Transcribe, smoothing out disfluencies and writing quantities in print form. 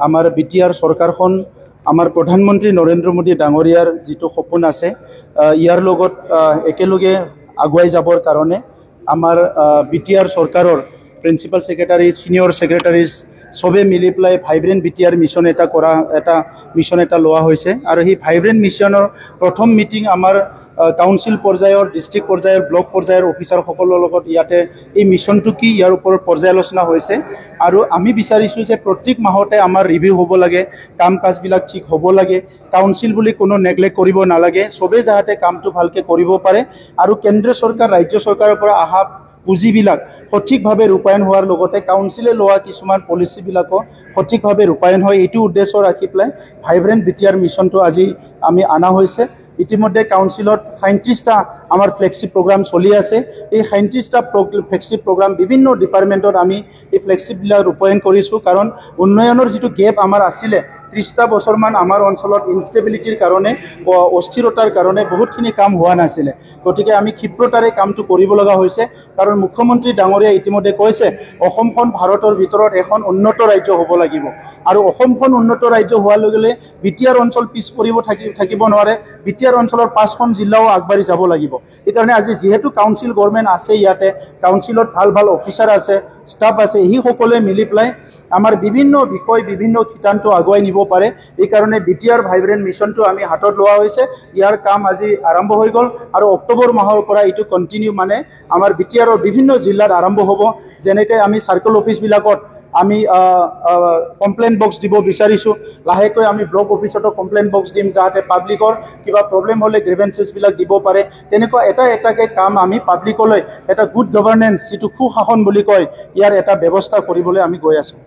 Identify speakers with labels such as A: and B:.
A: আমাৰ বিটিআৰ চৰকাৰখন আমাৰ প্ৰধানমন্ত্ৰী নৰেন্দ্ৰ মোদী ডাঙৰীয়াৰ যিটো সপোন আছে ইয়াৰ লগত একেলগে আগুৱাই যাবৰ কাৰণে আমাৰ বিটিআৰ চৰকাৰৰ প্ৰিন্সিপাল সেক্ৰেটাৰী সিনিয়ৰ সেক্ৰেটাৰিজ সবে মিলি পেলাই ভাইব্ৰেণ্ট বিটিআৰ মিছন এটা লোৱা হৈছে আৰু সেই ভাইব্ৰেণ্ট মিছনৰ প্ৰথম মিটিং আমাৰ কাউন্সিল পৰ্যায়ৰ ডিষ্ট্ৰিক্ট পৰ্যায়ৰ ব্লক পৰ্যায়ৰ অফিচাৰসকলৰ লগত ইয়াতে এই মিছনটো কি ইয়াৰ ওপৰত পৰ্যালোচনা হৈছে আৰু আমি বিচাৰিছোঁ যে প্ৰত্যেক মাহতে আমাৰ ৰিভিউ হ'ব লাগে কাম কাজবিলাক ঠিক হ'ব লাগে কাউন্সিল বুলি কোনো নেগলেক্ট কৰিব নালাগে সবে যাতে কামটো ভালকৈ কৰিব পাৰে আৰু কেন্দ্ৰীয় চৰকাৰ ৰাজ্য চৰকাৰৰ পৰা অহা পুঁজিবিলাক সঠিকভাৱে ৰূপায়ণ হোৱাৰ লগতে কাউন্সিলে লোৱা কিছুমান পলিচিবিলাকো সঠিকভাৱে ৰূপায়ণ হয় এইটো উদ্দেশ্য ৰাখি পেলাই ভাইব্ৰেণ্ট বিটিআৰ মিছনটো আজি আমি অনা হৈছে ইতিমধ্যে কাউন্সিলত 37টা আমাৰ ফ্লেগশিপ প্ৰগ্ৰাম চলি আছে এই 37টা ফ্লেগশিপ প্ৰগ্ৰাম বিভিন্ন ডিপাৰ্টমেণ্টত আমি এই ফ্লেগশিপবিলাক ৰূপায়ণ কৰিছোঁ কাৰণ উন্নয়নৰ যিটো গেপ আমাৰ আছিলে 30টা বছৰমান আমাৰ অঞ্চলত ইনষ্টেবিলিটিৰ কাৰণে অস্থিৰতাৰ কাৰণে বহুতখিনি কাম হোৱা নাছিলে গতিকে আমি ক্ষিপ্ৰতাৰে কামটো কৰিব লগা হৈছে কাৰণ মুখ্যমন্ত্ৰী ডাঙৰীয়া ইতিমধ্যে কৈছে অসমখন ভাৰতৰ ভিতৰত এখন উন্নত ৰাজ্য হ'ব লাগিব আৰু অসমখন উন্নত ৰাজ্য হোৱাৰ লগে লগে বিটিআৰ অঞ্চল পিছ পৰিব থাকিব নোৱাৰে বিটিআৰ অঞ্চলৰ 5খন জিলাও আগবাঢ়ি যাব লাগিব এইকাৰণে আজি যিহেতু কাউন্সিল গভৰ্ণমেণ্ট আছে ইয়াতে কাউন্সিলত ভাল অফিচাৰ আছে ষ্টাফ আছে এই সকলোৱে মিলি পেলাই আমাৰ বিভিন্ন বিষয় বিভিন্ন সিদ্ধান্ত আগুৱাই নিব পাৰে এই কাৰণে বিটিআৰ ভাইব্ৰেণ্ট মিছনটো আমি হাতত লোৱা হৈছে ইয়াৰ কাম আজি আৰম্ভ হৈ গ'ল আৰু অক্টোবৰ মাহৰ পৰা এইটো কণ্টিনিউ মানে আমাৰ বিটিআৰৰ বিভিন্ন জিলাত আৰম্ভ হ'ব যেনেকৈ আমি সাৰ্কেল অফিচবিলাকত আমি কমপ্লেইন বক্স দিব বিচাৰিছোঁ লাহেকৈ আমি ব্লক অফিচতো কমপ্লেইন বক্স দিম যাতে পাব্লিকৰ কিবা প্ৰব্লেম হ'লে গ্ৰিভেন্সেছবিলাক দিব পাৰে তেনেকুৱা এটাকৈ কাম আমি পাব্লিকলৈ এটা গুড গভৰ্নেন্স যিটো সুশাসন বুলি কয় ইয়াৰ এটা ব্যৱস্থা কৰিবলৈ আমি গৈ আছোঁ